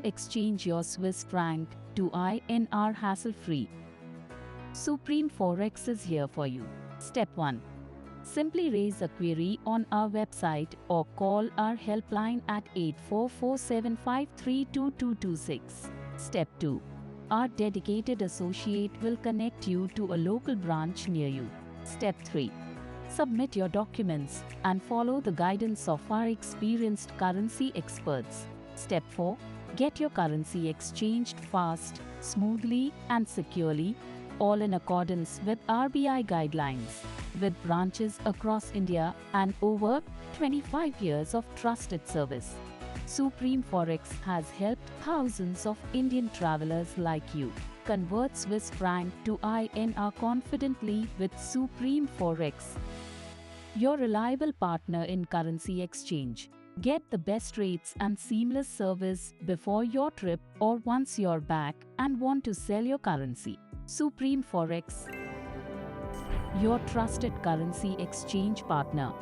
exchange your Swiss franc to INR hassle-free. Supreme Forex is here for you. Step 1. Simply raise a query on our website or call our helpline at 8447532226. Step 2. Our dedicated associate will connect you to a local branch near you. Step 3. Submit your documents and follow the guidance of our experienced currency experts. Step 4. Get your currency exchanged fast, smoothly and securely, all in accordance with RBI guidelines. With branches across India and over 25 years of trusted service, Supreme Forex has helped thousands of Indian travelers like you convert Swiss franc to INR confidently with Supreme Forex, your reliable partner in currency exchange. Get the best rates and seamless service before your trip or once you're back and want to sell your currency. Supreme Forex, your trusted currency exchange partner.